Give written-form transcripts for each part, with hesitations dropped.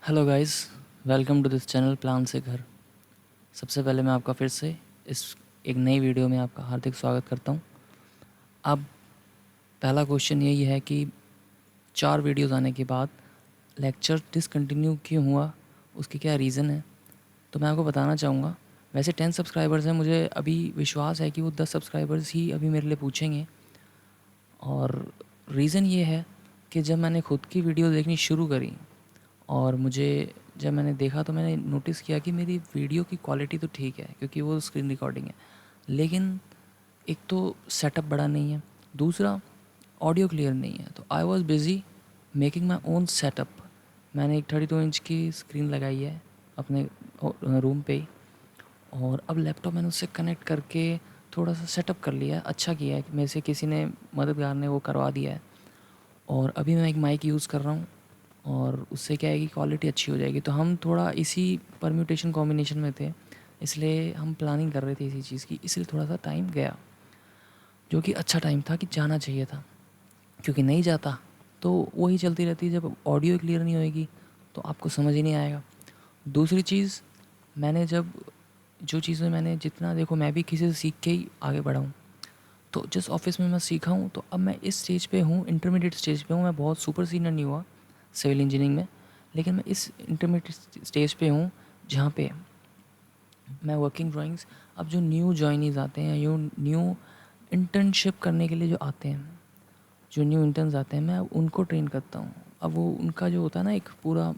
Hello guys, welcome to this channel plan से घर। सबसे पहले मैं आपका फिर से इस एक नई वीडियो में आपका हार्दिक स्वागत करता हूं। अब पहला क्वेश्चन यही है कि 4 वीडियोस आने के बाद लेक्चर डिसकंटिन्यू क्यों हुआ, उसकी क्या रीज़न है। तो मैं आपको बताना चाहूँगा। वैसे 10 सब्सक्राइबर्स हैं, मुझे अभी विश्वास है कि वो 10 सब्सक्राइबर्स ही अभी मेरे लिए पूछेंगे। और रीज़न ये है कि जब मैंने खुद की वीडियो देखनी शुरू करी और मुझे जब मैंने देखा तो मैंने नोटिस किया कि मेरी वीडियो की क्वालिटी तो ठीक है क्योंकि वो स्क्रीन रिकॉर्डिंग है, लेकिन एक तो सेटअप बड़ा नहीं है, दूसरा ऑडियो क्लियर नहीं है। तो I was busy making my own setup. मैंने एक 32 इंच की स्क्रीन लगाई है अपने रूम पे ही, और अब लैपटॉप मैंने उससे कनेक्ट करके थोड़ा सा सेटअप कर लिया है। अच्छा किया है कि मेरे से किसी ने, मददगार ने वो करवा दिया है। और अभी मैं एक माइक यूज़ कर रहा हूँ और उससे क्या है कि क्वालिटी अच्छी हो जाएगी। तो हम थोड़ा इसी परम्यूटेशन कॉम्बिनेशन में थे, इसलिए हम प्लानिंग कर रहे थे इसी चीज़ की, इसलिए थोड़ा सा टाइम गया, जो कि अच्छा टाइम था कि जाना चाहिए था। क्योंकि नहीं जाता तो वही चलती रहती है, जब ऑडियो क्लियर नहीं होएगी तो आपको समझ ही नहीं आएगा। दूसरी चीज़, मैंने जब जो चीज़ें मैंने जितना देखो, मैं भी किसी से सीख के ही आगे बढ़ा हूँ। तो जिस ऑफिस में मैं सीखा हूँ, तो अब मैं इस स्टेज पे हूँ, इंटरमीडिएट स्टेज पे हूँ। मैं बहुत सुपर सीनियर नहीं हुआ सिविल इंजीनियरिंग में, लेकिन मैं इस इंटरमीडिएट स्टेज पे हूँ जहाँ पे मैं वर्किंग ड्राइंग्स, अब जो न्यू जॉइनीज़ आते हैं, न्यू इंटर्नशिप करने के लिए जो आते हैं, जो न्यू इंटर्न्स आते हैं, मैं उनको ट्रेन करता हूँ। अब वो उनका जो होता है ना, एक पूरा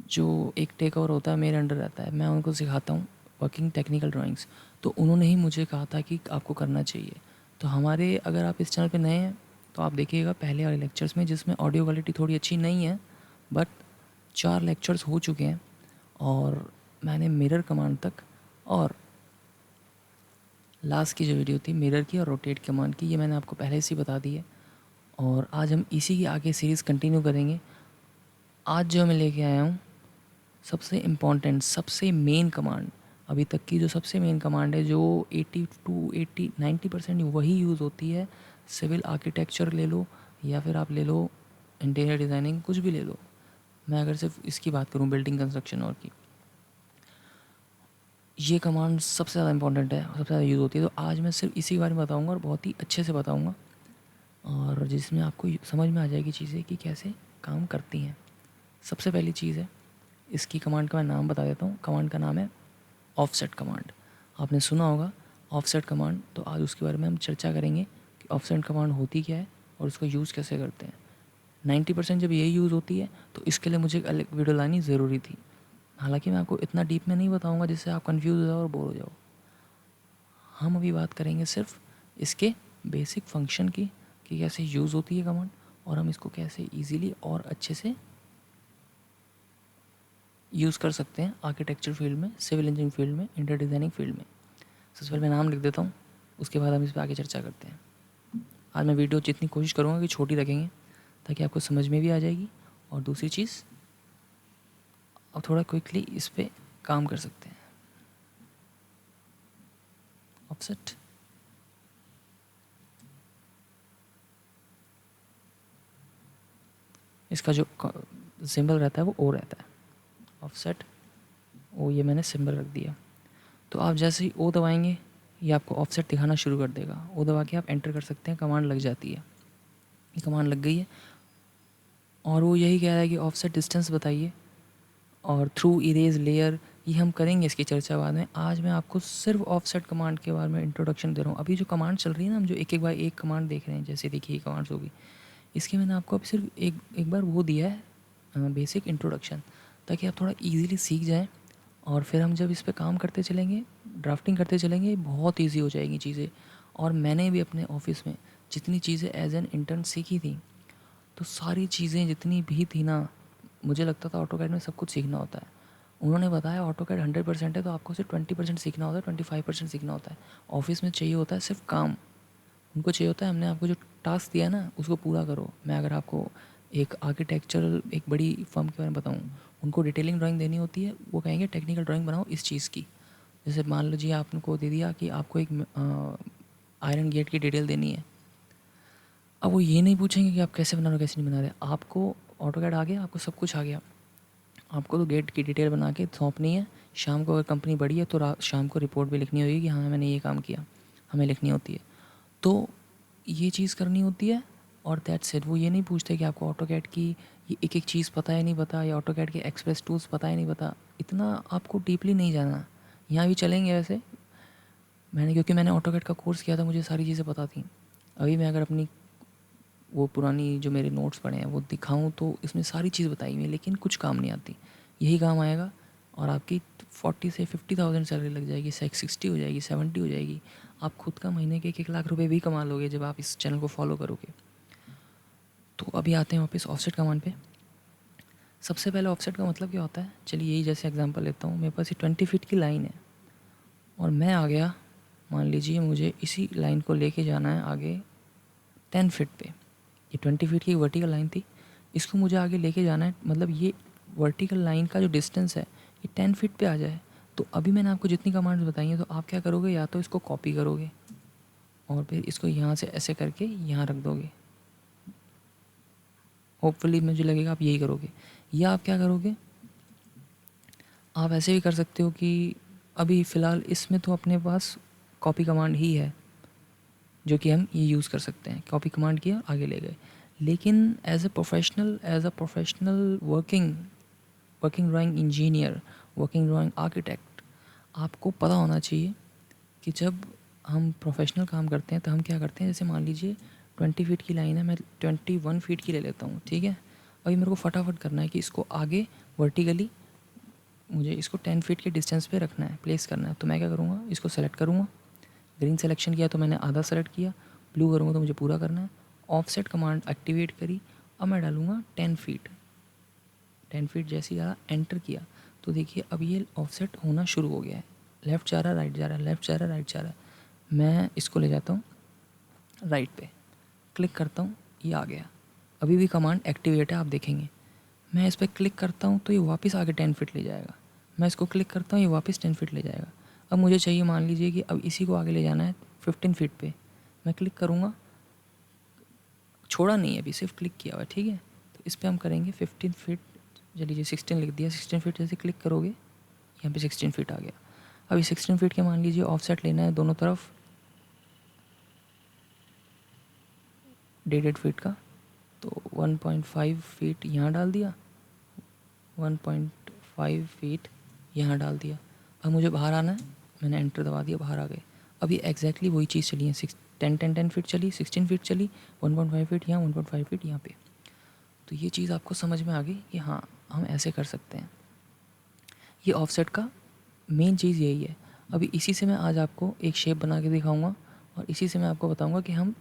जो एक टेक ओवर होता है मेरे अंडर रहता है, मैं उनको सिखाता हूँ वर्किंग टेक्निकल ड्राइंग्स। तो उन्होंने ही मुझे कहा था कि आपको करना चाहिए। तो हमारे, अगर आप इस चैनल पे नए हैं तो आप देखिएगा पहले वाले लेक्चर्स में, जिसमें ऑडियो क्वालिटी थोड़ी अच्छी नहीं है, बट 4 लेक्चर्स हो चुके हैं और मैंने मिरर कमांड तक, और लास्ट की जो वीडियो थी मिरर की और रोटेट कमांड की, ये मैंने आपको पहले से ही बता दी है। और आज हम इसी की आगे सीरीज़ कंटिन्यू करेंगे। आज जो मैं लेके आया हूँ, सबसे इम्पॉर्टेंट, सबसे मेन कमांड, अभी तक की जो सबसे मेन कमांड है, जो 80 टू 80 90% वही यूज़ होती है। सिविल आर्किटेक्चर ले लो या फिर आप ले लो इंटीरियर डिज़ाइनिंग, कुछ भी ले लो। मैं अगर सिर्फ इसकी बात करूँ, बिल्डिंग कंस्ट्रक्शन और की, ये कमांड सबसे ज़्यादा इंपॉर्टेंट है, सबसे ज़्यादा यूज़ होती है। तो आज मैं सिर्फ इसी के बारे में बताऊँगा और बहुत ही अच्छे से बताऊँगा, और जिसमें आपको समझ में आ जाएगी चीज़ें कि कैसे काम करती हैं। सबसे पहली चीज़ है, इसकी कमांड का मैं नाम बता देता हूँ। कमांड का नाम है ऑफसेट कमांड। आपने सुना होगा ऑफसेट कमांड, तो आज उसके बारे में हम चर्चा करेंगे कि ऑफसेट कमांड होती क्या है और उसको यूज़ कैसे करते हैं। 90% जब यही यूज़ होती है तो इसके लिए मुझे एक अलग वीडियो लानी ज़रूरी थी। हालांकि मैं आपको इतना डीप में नहीं बताऊंगा जिससे आप कंफ्यूज हो जाओ और बोर हो जाओ। हम अभी बात करेंगे सिर्फ इसके बेसिक फंक्शन की, कि कैसे यूज़ होती है कमांड, और हम इसको कैसे ईजीली और अच्छे से यूज़ कर सकते हैं आर्किटेक्चर फील्ड में, सिविल इंजीनियरिंग फील्ड में, इंटीरियर डिज़ाइनिंग फील्ड में। सबसे पहले मैं नाम लिख देता हूँ, उसके बाद हम इस पर आगे चर्चा करते हैं। आज मैं वीडियो जितनी कोशिश करूँगा कि छोटी रखेंगे ताकि आपको समझ में भी आ जाएगी, और दूसरी चीज़, अब थोड़ा क्विकली इस पर काम कर सकते हैं। ऑफसेट, इसका जो सिंबल रहता है वो ओ रहता है। ऑफसेट ओ, ये मैंने सिंबल रख दिया। तो आप जैसे ही ओ दबाएंगे, ये आपको ऑफसेट दिखाना शुरू कर देगा। ओ दबा के आप एंटर कर सकते हैं, कमांड लग जाती है। ये कमांड लग गई है और वो यही कह रहा है कि ऑफसेट डिस्टेंस बताइए और थ्रू इरेज लेयर। ये हम करेंगे इसकी चर्चा बाद में। आज मैं आपको सिर्फ ऑफसेट कमांड के बारे में इंट्रोडक्शन दे रहा हूँ। अभी जो कमांड चल रही है ना, हम जो एक एक बार एक कमांड देख रहे हैं, जैसे देखिए ये कमांड्स होगी, इसके मैंने आपको अब सिर्फ एक बार वो दिया है, बेसिक इंट्रोडक्शन, ताकि आप थोड़ा इजीली सीख जाएं। और फिर हम जब इस पे काम करते चलेंगे, ड्राफ्टिंग करते चलेंगे, बहुत इजी हो जाएगी चीज़ें। और मैंने भी अपने ऑफिस में जितनी चीज़ें एज एन इंटर्न सीखी थी, तो सारी चीज़ें जितनी भी थी ना, मुझे लगता था ऑटोकैड में सब कुछ सीखना होता है। उन्होंने बताया ऑटोकैड 100% है, तो आपको सिर्फ 20% सीखना होता है, 25% सीखना होता है। ऑफिस में चाहिए होता है सिर्फ काम। उनको चाहिए होता है हमने आपको जो टास्क दिया है ना, उसको पूरा करो। मैं अगर आपको एक आर्किटेक्चरल एक बड़ी फर्म के बारे में बताऊँ, उनको डिटेलिंग ड्राइंग देनी होती है, वो कहेंगे टेक्निकल ड्राइंग बनाओ इस चीज़ की। जैसे मान लीजिए आपको दे दिया कि आपको एक आयरन गेट की डिटेल देनी है। अब वो ये नहीं पूछेंगे कि आप कैसे बना रहे हो कैसे नहीं बना रहे। आपको ऑटोकैड आ गया, आपको सब कुछ आ गया, आपको तो गेट की डिटेल बना के सौंपनी है। शाम को अगर कंपनी बड़ी है तो शाम को रिपोर्ट भी लिखनी होगी कि हाँ मैंने ये काम किया, हमें लिखनी होती है। तो ये चीज़ करनी होती है और दैट्स इट। वो ये नहीं पूछते कि आपको ऑटोकैड की ये एक एक चीज़ पता है नहीं पता, या ऑटोकैड के एक्सप्रेस टूल्स पता है नहीं पता। इतना आपको डीपली नहीं जानना। यहाँ भी चलेंगे वैसे, क्योंकि मैंने ऑटोकैड का कोर्स किया था, मुझे सारी चीज़ें पता थी। अभी मैं अगर अपनी वो पुरानी जो मेरे नोट्स पड़े हैं वो दिखाऊं तो इसमें सारी चीज़ बताई हुई है, लेकिन कुछ काम नहीं आती। यही काम आएगा और आपकी 40 से 50,000 सैलरी लग जाएगी, 60 हो जाएगी, 70 हो जाएगी। आप खुद का महीने के 1-1 लाख रुपए भी कमा लोगे जब आप इस चैनल को फॉलो करोगे। तो अभी आते हैं वापस ऑफसेट कमांड पे। सबसे पहले ऑफसेट का मतलब क्या होता है, चलिए यही जैसे एग्जांपल लेता हूँ। मेरे पास ये 20 फीट की लाइन है और मैं आ गया, मान लीजिए मुझे इसी लाइन को लेके जाना है आगे 10 फीट पे। ये 20 फीट की वर्टिकल लाइन थी, इसको मुझे आगे लेके जाना है, मतलब ये वर्टिकल लाइन का जो डिस्टेंस है ये 10 फीट पे आ जाए। तो अभी मैंने आपको जितनी कमांड्स बताई हैं, तो आप क्या करोगे, या तो इसको कॉपी करोगे और फिर इसको यहाँ से ऐसे करके यहाँ रख दोगे। होपफुली मुझे लगेगा आप यही करोगे। या आप क्या करोगे, आप ऐसे भी कर सकते हो कि अभी फ़िलहाल इसमें तो अपने पास कॉपी कमांड ही है जो कि हम ये यूज़ कर सकते हैं। कॉपी कमांड किया, आगे ले गए। लेकिन as a professional working drawing engineer, working drawing architect, आपको पता होना चाहिए कि जब हम प्रोफेशनल काम करते हैं तो हम क्या करते हैं। जैसे मान लीजिए 20 फीट की लाइन है, मैं 21 फीट की ले लेता हूँ, ठीक है। अभी मेरे को फटाफट करना है कि इसको आगे वर्टिकली मुझे इसको 10 फीट के डिस्टेंस पे रखना है, प्लेस करना है। तो मैं क्या करूँगा, इसको सेलेक्ट करूँगा। ग्रीन सेलेक्शन किया तो मैंने आधा सेलेक्ट किया, ब्लू करूँगा तो मुझे पूरा करना है। ऑफसेट कमांड एक्टिवेट करी, अब मैं डालूँगा 10 फीट। 10 फीट जैसे ही एंटर किया तो देखिए अब ये ऑफसेट होना शुरू हो गया है। लेफ़्ट जा रहा है, राइट जा रहा है, लेफ़्ट जा रहा है, राइट जा रहा है। मैं इसको ले जाता हूँ राइट पे, क्लिक करता हूँ, ये आ गया। अभी भी कमांड एक्टिवेट है, आप देखेंगे। मैं इस पर क्लिक करता हूँ तो ये वापस आगे 10 फीट ले जाएगा। मैं इसको क्लिक करता हूँ, ये वापस 10 फीट ले जाएगा। अब मुझे चाहिए, मान लीजिए कि अब इसी को आगे ले जाना है 15 फीट पे। मैं क्लिक करूँगा, छोड़ा नहीं है अभी, सिर्फ क्लिक किया हुआ है, ठीक है। तो इस पर हम करेंगे 15 फीट, चलिए 16 लिख दिया। 16 फीट जैसे क्लिक करोगे यहाँ पे 16 फीट आ गया। अभी 16 फीट के मान लीजिए ऑफसेट लेना है दोनों तरफ 1.5 फीट का, तो 1.5 फीट यहाँ डाल दिया, 1.5 फीट यहाँ डाल दिया। अब मुझे बाहर आना है, मैंने एंटर दबा दिया, बाहर आ गए। अभी एग्जैक्टली वही चीज़ चली है, 10 फीट चली, 16 फीट चली, 1.5 फीट यहाँ, 1.5 फीट यहाँ पे। तो ये चीज़ आपको समझ में आ गई कि हाँ हम ऐसे कर सकते हैं। ये ऑफसेट का मेन चीज़ यही है। अभी इसी से मैं आज आपको एक शेप बना के दिखाऊंगा और इसी से मैं आपको बताऊंगा कि हम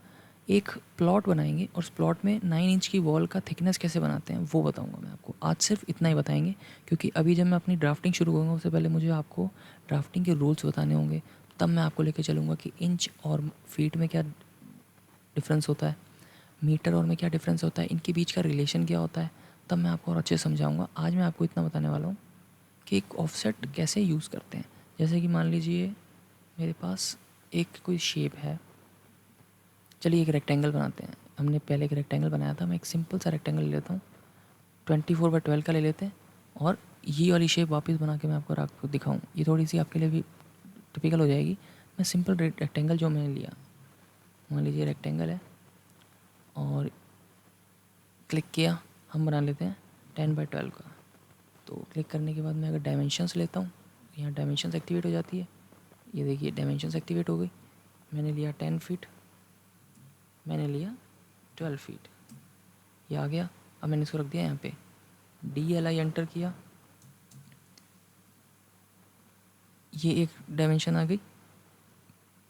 एक प्लॉट बनाएंगे और उस प्लॉट में 9 इंच की वॉल का थिकनेस कैसे बनाते हैं वो बताऊंगा मैं आपको। आज सिर्फ इतना ही बताएंगे, क्योंकि अभी जब मैं अपनी ड्राफ्टिंग शुरू करूँगा उससे पहले मुझे आपको ड्राफ्टिंग के रूल्स बताने होंगे। तब मैं आपको लेकर चलूँगा कि इंच और फीट में क्या डिफरेंस होता है, मीटर और में क्या डिफरेंस होता है, इनके बीच का रिलेशन क्या होता है। तब मैं आपको और अच्छे से समझाऊँगा। आज मैं आपको इतना बताने वाला हूँ कि एक ऑफसेट कैसे यूज़ करते हैं। जैसे कि मान लीजिए मेरे पास एक कोई शेप है, चलिए एक रेक्टेंगल बनाते हैं। हमने पहले एक रेक्टेंगल बनाया था, मैं एक सिंपल सा रेक्टेंगल ले लेता हूँ, 24/12 का ले लेते हैं। और ये वाली शेप वापस बना के मैं आपको दिखाऊँ, ये थोड़ी सी आपके लिए भी टिपिकल हो जाएगी। मैं सिंपल रेक्टेंगल जो मैंने लिया, मान लीजिए रेक्टेंगल है और क्लिक किया, हम बना लेते हैं 10/12 का। तो क्लिक करने के बाद मैं अगर डायमेंशंस लेता हूँ, यहाँ डायमेंशंस एक्टिवेट हो जाती है। ये देखिए डायमेंशंस एक्टिवेट हो गई। मैंने लिया 10 फीट, मैंने लिया 12 फीट, ये आ गया। अब मैंने इसको रख दिया यहाँ पे, DLI एंटर किया, ये एक डायमेंशन आ गई,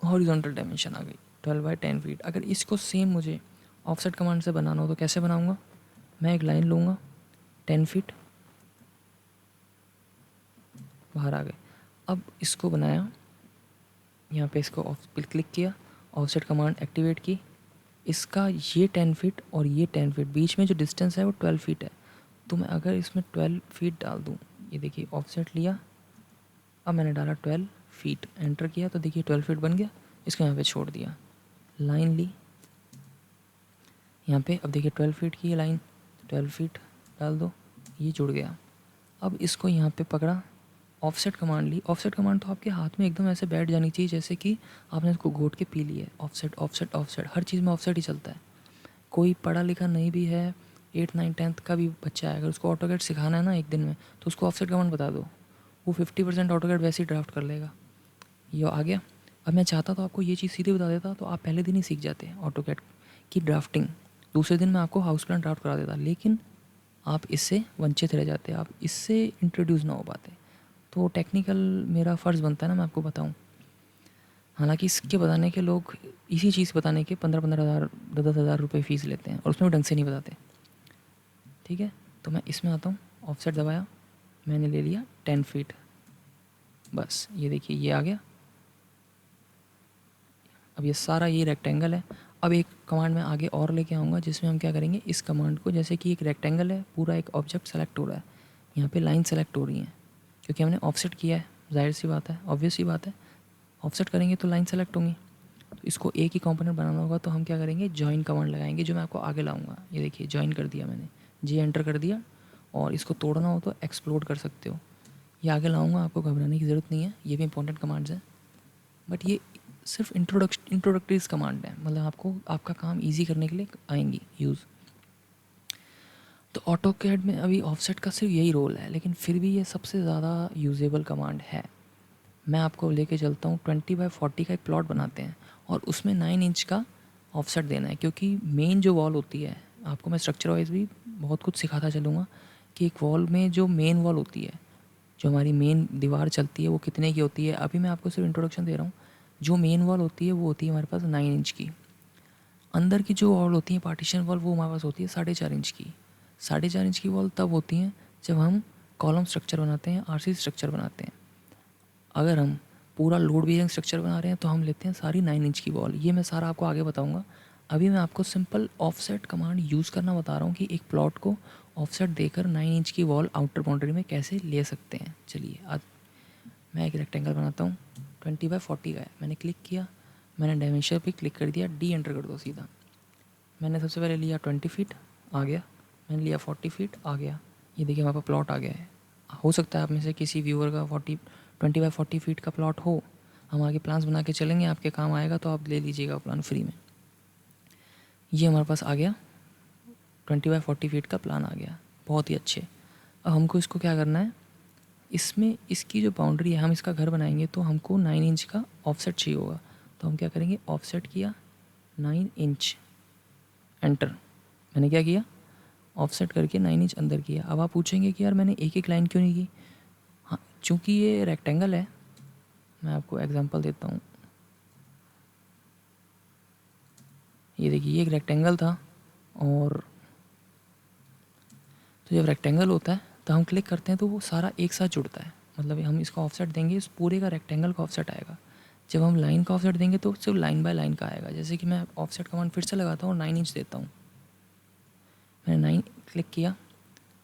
हॉरिजॉन्टल डायमेंशन आ गई 12/10 फीट। अगर इसको सेम मुझे ऑफसेट कमांड से बनाना हो तो कैसे बनाऊँगा, मैं एक लाइन लूँगा 10 फीट, बाहर आ गए। अब इसको बनाया, यहाँ पे इसको क्लिक किया, ऑफसेट कमांड एक्टिवेट की। इसका ये 10 फीट और ये 10 फीट बीच में जो डिस्टेंस है वो 12 फीट है। तो मैं अगर इसमें 12 फीट डाल दूँ, ये देखिए ऑफसेट लिया, अब मैंने डाला 12 फीट, एंटर किया तो देखिए 12 फीट बन गया। इसको यहाँ पे छोड़ दिया, लाइन ली यहाँ पे, अब देखिए 12 फीट की ये लाइन, 12 फीट डाल दो, ये जुड़ गया। अब इसको यहाँ पे पकड़ा, ऑफसेट कमांड ली। ऑफसेट कमांड तो आपके हाथ में एकदम ऐसे बैठ जानी चाहिए जैसे कि आपने इसको घोट के पी ली है। ऑफसेट ऑफसेट ऑफसेट, हर चीज़ में ऑफसेट ही चलता है। कोई पढ़ा लिखा नहीं भी है, 8 9 10th का भी बच्चा है, अगर उसको ऑटोकैड सिखाना है ना एक दिन में, तो उसको ऑफसेट कमांड बता दो, वो 50% ऑटोकैड वैसे ही ड्राफ्ट कर लेगा। ये आ गया। अब मैं चाहता तो आपको ये चीज़ सीधे बता देता तो आप पहले दिन ही सीख जाते ऑटोकैड की ड्राफ्टिंग, दूसरे दिन मैं आपको हाउस प्लान ड्राफ्ट करा देता, लेकिन आप इससे वंचित रह जाते, आप इससे इंट्रोड्यूस ना हो पाते। तो टेक्निकल मेरा फ़र्ज़ बनता है ना मैं आपको बताऊं। हालांकि इसके बताने के लोग, इसी चीज़ बताने के 15-15 हज़ार 10-10 हज़ार रुपये फ़ीस लेते हैं और उसमें भी ढंग से नहीं बताते। ठीक है, तो मैं इसमें आता हूँ, ऑफसेट दबाया, मैंने ले लिया 10 फीट, बस ये देखिए ये आ गया। अब ये सारा ये रेक्टेंगल है। अब एक कमांड में आगे और लेके आऊँगा जिसमें हम क्या करेंगे, इस कमांड को, जैसे कि एक रेक्टेंगल है, पूरा एक ऑब्जेक्ट सेलेक्ट हो रहा है, यहाँ पे लाइन सेलेक्ट हो रही है क्योंकि हमने ऑफसेट किया है, जाहिर सी बात है, ऑब्वियस सी बात है, ऑफसेट करेंगे तो लाइन सेलेक्ट होंगी। तो इसको एक ही कंपोनेंट बनाना होगा, तो हम क्या करेंगे, जॉइन कमांड लगाएंगे, जो मैं आपको आगे लाऊंगा। ये देखिए जॉइन कर दिया मैंने, जी एंटर कर दिया, और इसको तोड़ना हो तो एक्सप्लोड कर सकते हो, ये आगे लाऊंगा, आपको घबराने की ज़रूरत नहीं है, ये भी इंपॉर्टेंट कमांड्स हैं। बट ये सिर्फ इंट्रोडक्टरीज कमांड है, मतलब आपको आपका काम ईजी करने के लिए आएंगी यूज़। तो ऑटोकैड में अभी ऑफसेट का सिर्फ यही रोल है, लेकिन फिर भी ये सबसे ज़्यादा यूजेबल कमांड है। मैं आपको लेके चलता हूँ, 20x40 का एक प्लॉट बनाते हैं और उसमें 9 इंच का ऑफसेट देना है, क्योंकि मेन जो वॉल होती है, आपको मैं स्ट्रक्चर वाइज भी बहुत कुछ सिखाता चलूँगा कि एक वॉल में जो मेन वॉल होती है, जो हमारी मेन दीवार चलती है, वो कितने की होती है। अभी मैं आपको सिर्फ इंट्रोडक्शन दे रहा हूँ। जो मेन वॉल होती है वो होती है हमारे पास 9 इंच की। अंदर की जो वॉल होती है पार्टीशन वॉल, वो हमारे पास होती है 4.5 इंच की। 4.5 इंच की वॉल तब होती हैं जब हम कॉलम स्ट्रक्चर बनाते हैं, आरसी स्ट्रक्चर बनाते हैं। अगर हम पूरा लोड बेयरिंग स्ट्रक्चर बना रहे हैं तो हम लेते हैं सारी 9 इंच की वॉल। ये मैं सारा आपको आगे बताऊंगा। अभी मैं आपको सिंपल ऑफसेट कमांड यूज़ करना बता रहा हूँ कि एक प्लॉट को ऑफसेट देकर 9 इंच की वॉल आउटर बाउंड्री में कैसे ले सकते हैं। चलिए आज मैं एक रेक्टेंगल बनाता हूँ, 20x40 का है। मैंने क्लिक किया, मैंने डायमेंशन पे क्लिक कर दिया, डी एंटर कर दो सीधा। मैंने सबसे पहले लिया 20 फीट, आ गया। मैंने लिया 40 फीट, आ गया। ये देखिए हमारे पास प्लॉट आ गया है। हो सकता है आप में से किसी व्यूअर का 20x40 फीट का प्लॉट हो, हम आगे प्लान्स बना के चलेंगे, आपके काम आएगा तो आप ले लीजिएगा प्लान फ्री में। ये हमारे पास आ गया, 20x40 फीट का प्लान आ गया, बहुत ही अच्छे। अब हमको इसको क्या करना है, इसमें इसकी जो बाउंड्री है, हम इसका घर बनाएंगे तो हमको 9 इंच का ऑफसेट चाहिए होगा। तो हम क्या करेंगे, ऑफसेट किया 9 इंच, एंटर। मैंने क्या किया, ऑफसेट करके 9 इंच अंदर किया। अब आप पूछेंगे कि यार मैंने एक एक लाइन क्यों नहीं की। हाँ, चूँकि ये रेक्टेंगल है, मैं आपको एग्जांपल देता हूँ। ये देखिए ये एक रेक्टेंगल था, और तो जब रेक्टेंगल होता है तो हम क्लिक करते हैं तो वो सारा एक साथ जुड़ता है। मतलब हम इसका ऑफसेट देंगे, इस पूरे का रेक्टेंगल का ऑफसेट आएगा। जब हम लाइन का ऑफसेट देंगे तो सिर्फ लाइन बाय लाइन का आएगा। जैसे कि मैं ऑफसेट कमांड फिर से लगाता हूँ और 9 इंच देता हूँ, मैंने 9 क्लिक किया।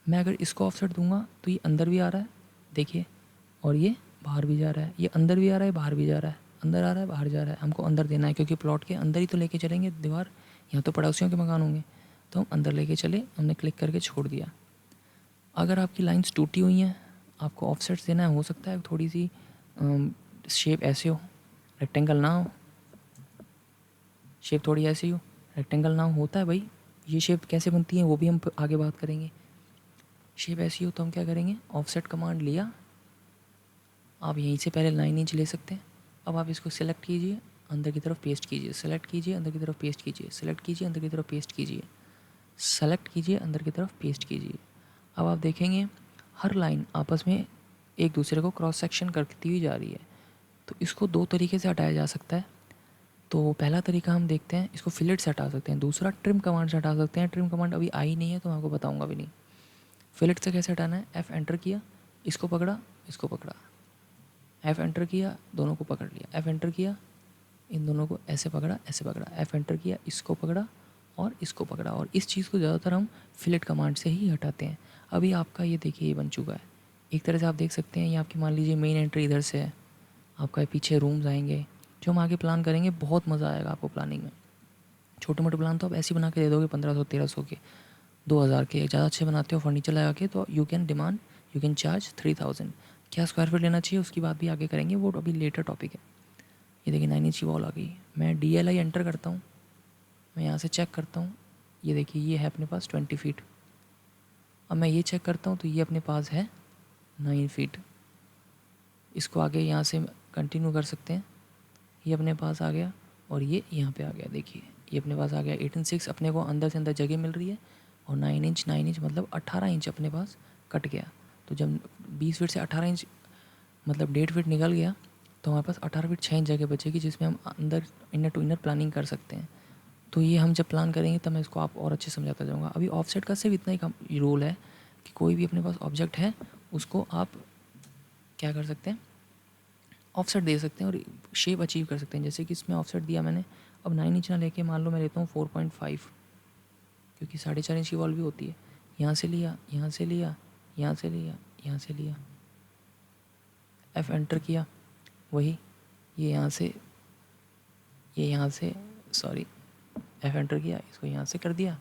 मैं अगर इसको ऑफसेट दूंगा तो ये अंदर भी आ रहा है, देखिए, और ये बाहर भी जा रहा है। ये अंदर भी आ रहा है, बाहर भी जा रहा है, अंदर आ रहा है, बाहर जा रहा है। हमको अंदर देना है क्योंकि प्लॉट के अंदर ही तो लेके चलेंगे दीवार, यहाँ तो पड़ोसियों के मकान होंगे, तो हम अंदर लेके चले। हमने क्लिक करके छोड़ दिया। अगर आपकी लाइंस टूटी हुई हैं, आपको ऑफसेट्स देना है, हो सकता है थोड़ी सी शेप ऐसे हो, रेक्टेंगल ना हो, शेप थोड़ी ऐसी हो, रेक्टेंगल ना हो, होता है भाई। ये शेप कैसे बनती है वो भी हम आगे बात करेंगे। शेप ऐसी हो तो हम क्या करेंगे, ऑफसेट कमांड लिया, आप यहीं से पहले 9 इंच ले सकते हैं। अब आप इसको सेलेक्ट कीजिए, अंदर की तरफ पेस्ट कीजिए, सेलेक्ट कीजिए, अंदर की तरफ पेस्ट कीजिए, सेलेक्ट कीजिए, अंदर की तरफ पेस्ट कीजिए, सेलेक्ट कीजिए, अंदर की तरफ पेस्ट कीजिए। अब आप देखेंगे हर लाइन आपस में एक दूसरे को क्रॉस सेक्शन करती हुई जा रही है। तो इसको दो तरीके से हटाया जा सकता है। तो पहला तरीका हम देखते हैं, इसको फिलेट से हटा सकते हैं। दूसरा ट्रिम कमांड से हटा सकते हैं। ट्रिम कमांड अभी आई नहीं है तो मैं आपको बताऊंगा भी नहीं। फिलेट से कैसे हटाना है, एफ एंटर किया, इसको पकड़ा, इसको पकड़ा, एफ एंटर किया, दोनों को पकड़ लिया, एफ एंटर किया, इन दोनों को ऐसे पकड़ा, ऐसे पकड़ा, एफ एंटर किया, इसको पकड़ा और इसको पकड़ा। और इस चीज़ को ज़्यादातर हम फिलेट कमांड से ही हटाते हैं। अभी आपका ये देखिए ये बन चुका है। एक तरह से आप देख सकते हैं, ये आपकी मान लीजिए मेन एंट्री इधर से है, आपका पीछे रूम्स आएंगे जो हम आगे प्लान करेंगे। बहुत मज़ा आएगा आपको प्लानिंग में। छोटे मोटे प्लान तो आप ऐसे ही बना के दे दोगे, 1500 1300 के, 2000 के। ज़्यादा अच्छे बनाते हो फर्नीचर लगा के तो you can demand you can charge 3000। क्या स्क्वायर फीट लेना चाहिए उसकी बात भी आगे करेंगे, वो अभी लेटर टॉपिक है। ये देखिए 9 इंच की वॉल आ गई। मैं DLI एंटर करता हूँ, मैं यहाँ से चेक करता हूँ, ये देखिए ये है अपने पास 20 फीट। अब मैं ये चेक करता हूँ तो ये अपने पास है 9 फीट। इसको आगे यहाँ से कंटिन्यू कर सकते हैं, ये अपने पास आ गया और ये यहाँ पे आ गया। देखिए ये अपने पास आ गया 18.6। अपने को अंदर से अंदर जगह मिल रही है और 9 इंच मतलब 18 इंच अपने पास कट गया। तो जब 20 फीट से 18 इंच मतलब 1.5 फीट निकल गया तो हमारे पास 18 फीट 6 इंच जगह बचेगी, जिसमें हम अंदर इनर टू इनर प्लानिंग कर सकते हैं। तो ये हम जब प्लान करेंगे तब मैं इसको आप और अच्छे समझाता जाऊँगा। अभी ऑफसेट का सिर्फ इतना ही रूल है कि कोई भी अपने पास ऑब्जेक्ट है उसको आप क्या कर सकते हैं, ऑफसेट दे सकते हैं और शेप अचीव कर सकते हैं। जैसे कि इसमें ऑफसेट दिया मैंने, अब 9 इंच ना लेके मान लो मैं लेता हूँ 4.5, क्योंकि 4.5 इंच की वॉल भी होती है। यहाँ से लिया, यहाँ से लिया, यहाँ से लिया, यहाँ से लिया, F एंटर किया, वही ये यहाँ से, ये यहाँ से सॉरी F एंटर किया, इसको यहाँ से कर दिया,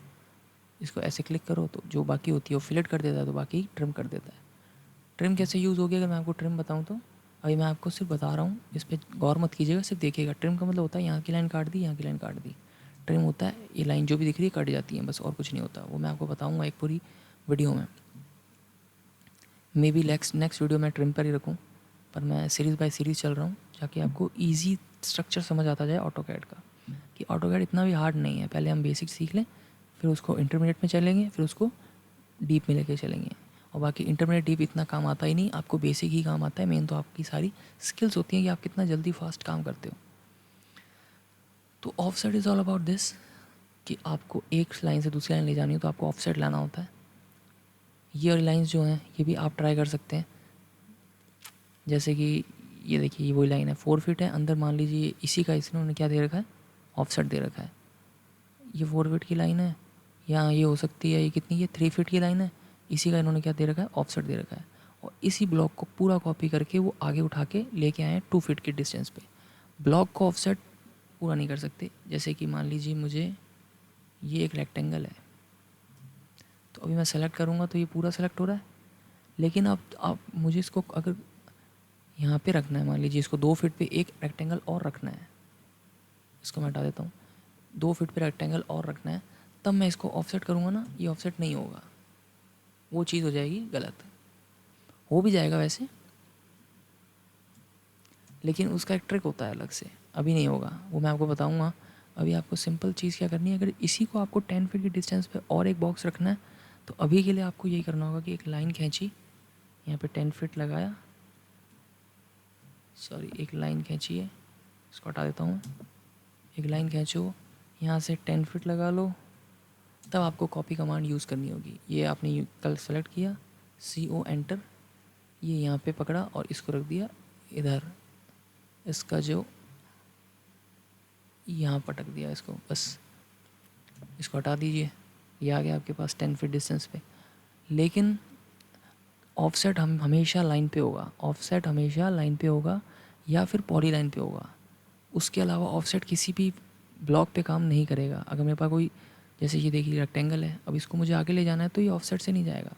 इसको ऐसे क्लिक करो तो जो बाकी होती है वो फिलेट कर देता है, तो बाकी ट्रिम कर देता है। ट्रिम कैसे यूज़ होगी अगर मैं आपको ट्रिम बताऊँ तो, अभी मैं आपको सिर्फ बता रहा हूँ, इस पर गौर मत कीजिएगा, सिर्फ देखिएगा। ट्रिम का मतलब होता है यहाँ की लाइन काट दी, यहाँ की लाइन काट दी। ट्रिम होता है ये लाइन जो भी दिख रही है कट जाती है, बस और कुछ नहीं होता। वो मैं आपको बताऊँगा एक पूरी वीडियो में। मे बी नेक्स्ट वीडियो में ट्रिम पर ही रखूँ, पर मैं सीरीज़ बाय सीरीज़ चल रहा हूँ ताकि आपको ईजी स्ट्रक्चर समझ आता जाए ऑटोकैड का, कि ऑटोकैड इतना भी हार्ड नहीं है। पहले हम बेसिक सीख लें, फिर उसको इंटरमीडिएट में चलेंगे, फिर उसको डीप में लेके चलेंगे। और बाकी इंटरमीडिएट डीप इतना काम आता ही नहीं, आपको बेसिक ही काम आता है। मेन तो आपकी सारी स्किल्स होती हैं कि आप कितना जल्दी फास्ट काम करते हो। तो offset is all about this, कि आपको एक लाइन से दूसरी लाइन ले जानी हो तो आपको ऑफसेट लाना होता है। ये वाली लाइन्स जो हैं ये भी आप ट्राई कर सकते हैं। जैसे कि ये देखिए ये वही लाइन है, 4 फीट है अंदर, मान लीजिए इसी का इन्होंने क्या दे रखा है, ऑफसेट दे रखा है। ये 4 फीट की लाइन है, या ये हो सकती है ये कितनी, ये 3 फीट की लाइन है, इसी का इन्होंने क्या दे रखा है, ऑफसेट दे रखा है। और इसी ब्लॉक को पूरा कॉपी करके वो आगे उठा के लेके आए हैं 2 फीट की डिस्टेंस पे। ब्लॉक को ऑफसेट पूरा नहीं कर सकते। जैसे कि मान लीजिए मुझे ये एक रेक्टेंगल है, तो अभी मैं सेलेक्ट करूँगा तो ये पूरा सेलेक्ट हो रहा है, लेकिन अब आप मुझे इसको अगर यहाँ पे रखना है, मान लीजिए इसको 2 फीट पे एक रेक्टेंगल और रखना है, इसको मैं हटा देता हूँ, 2 फीट पे रेक्टेंगल और रखना है, तब मैं इसको ऑफसेट करूँगा ना, ये ऑफसेट नहीं होगा, वो चीज़ हो जाएगी गलत। हो भी जाएगा वैसे, लेकिन उसका एक ट्रिक होता है अलग से, अभी नहीं होगा, वो मैं आपको बताऊँगा। अभी आपको सिंपल चीज़ क्या करनी है, अगर इसी को आपको 10 फीट की डिस्टेंस पे और एक बॉक्स रखना है तो अभी के लिए आपको यही करना होगा कि एक लाइन खींची, यहाँ पे 10 फीट लगाया, सॉरी एक लाइन खींची है, इसको हटा देता हूँ, एक लाइन खींचो, यहाँ से 10 फीट लगा लो, तब आपको कॉपी कमांड यूज़ करनी होगी। ये आपने कल सेलेक्ट किया, CO एंटर, ये यहाँ पे पकड़ा और इसको रख दिया इधर, इसका जो यहाँ पटक दिया इसको, बस इसको हटा दीजिए, ये आ गया आपके पास 10 फीट डिस्टेंस पे। लेकिन ऑफसेट हम हमेशा लाइन पे होगा, ऑफसेट हमेशा लाइन पे होगा या फिर पॉली लाइन पे होगा। उसके अलावा ऑफसेट किसी भी ब्लॉक पे काम नहीं करेगा। अगर मेरे पास कोई, जैसे ये देखिए रेक्टेंगल है, अब इसको मुझे आगे ले जाना है तो ये ऑफसेट से नहीं जाएगा।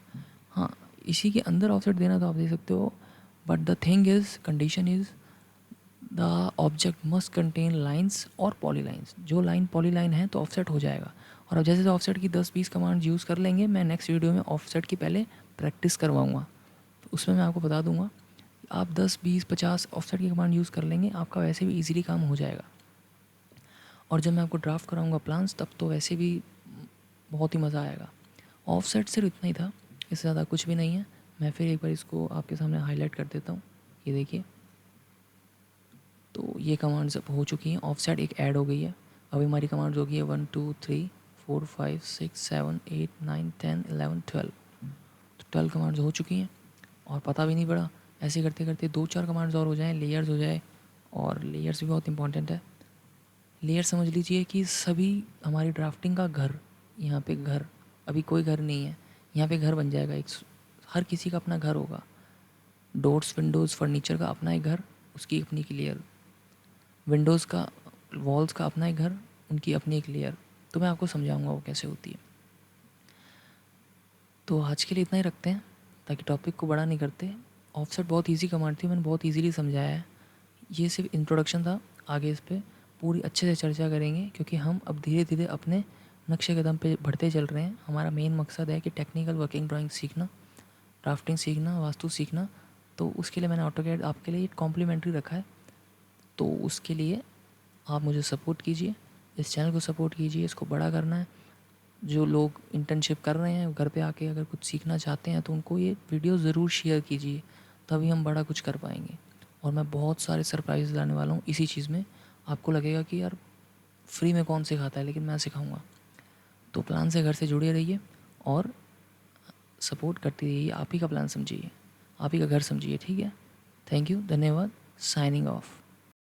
हाँ, इसी के अंदर ऑफसेट देना तो आप दे सकते हो, but the thing is, condition is the object must contain lines और पॉली लाइन्स। जो लाइन पॉली लाइन है तो ऑफसेट हो जाएगा। और अब जैसे ऑफसेट की 10-20 कमांड यूज़ कर लेंगे, मैं नेक्स्ट वीडियो में ऑफसेट की पहले प्रैक्टिस करवाऊँगा, तो उसमें मैं आपको बता दूंगा, आप 10-20-50 ऑफसेट की कमांड यूज़ कर लेंगे, आपका वैसे भी इजीली काम हो जाएगा। और जब मैं आपको ड्राफ्ट कराऊंगा प्लान्स, तब तो वैसे भी बहुत ही मज़ा आएगा। ऑफसेट सिर्फ इतना ही था, इससे ज़्यादा कुछ भी नहीं है। मैं फिर एक बार इसको आपके सामने हाईलाइट कर देता हूँ, ये देखिए। तो ये कमांड्स अब हो चुकी हैं, ऑफसेट एक ऐड हो गई है। अभी हमारी कमांड्स हो गई है 1 2 3 4 5 6 7 8 9 10 11 12। तो 12 कमांड्स हो चुकी हैं और पता भी नहीं पड़ा। ऐसे करते करते 2-4 कमांड्स और हो जाएँ, लेयर्स हो जाए, और लेयर्स भी बहुत इंपॉर्टेंट है। लेयर समझ लीजिए कि सभी हमारी ड्राफ्टिंग का घर, यहाँ पे घर, अभी कोई घर नहीं है, यहाँ पे घर बन जाएगा एक, हर किसी का अपना घर होगा। डोर्स, विंडोज़, फर्नीचर का अपना एक घर, उसकी अपनी एक लेयर, विंडोज़ का, वॉल्स का अपना एक घर, उनकी अपनी एक लेयर। तो मैं आपको समझाऊंगा वो कैसे होती है। तो आज के लिए इतना ही रखते हैं। ताकि टॉपिक को बड़ा नहीं करते। ऑफसेट बहुत ईजी कमांड थी, मैंने बहुत ईजीली समझाया है। ये सिर्फ इंट्रोडक्शन था, आगे इस पर पूरी अच्छे से चर्चा करेंगे क्योंकि हम अब धीरे धीरे अपने नक्शे कदम पे बढ़ते चल रहे हैं। हमारा मेन मकसद है कि टेक्निकल वर्किंग ड्राइंग सीखना, ड्राफ्टिंग सीखना, वास्तु सीखना। तो उसके लिए मैंने ऑटोकैड आपके लिए कॉम्प्लीमेंट्री रखा है। तो उसके लिए आप मुझे सपोर्ट कीजिए, इस चैनल को सपोर्ट कीजिए, इसको बड़ा करना है। जो लोग इंटर्नशिप कर रहे हैं घर पे आके अगर कुछ सीखना चाहते हैं तो उनको ये वीडियो ज़रूर शेयर कीजिए, तभी हम बड़ा कुछ कर पाएंगे। और मैं बहुत सारे सरप्राइज़ लाने वाला हूँ इसी चीज़ में। आपको लगेगा कि यार फ्री में कौन सिखाता है, लेकिन मैं सिखाऊंगा। तो प्लान से घर से जुड़े रहिए और सपोर्ट करती रहिए। आप ही का प्लान समझिए, आप ही का घर समझिए, ठीक है। थैंक यू, धन्यवाद, साइनिंग ऑफ।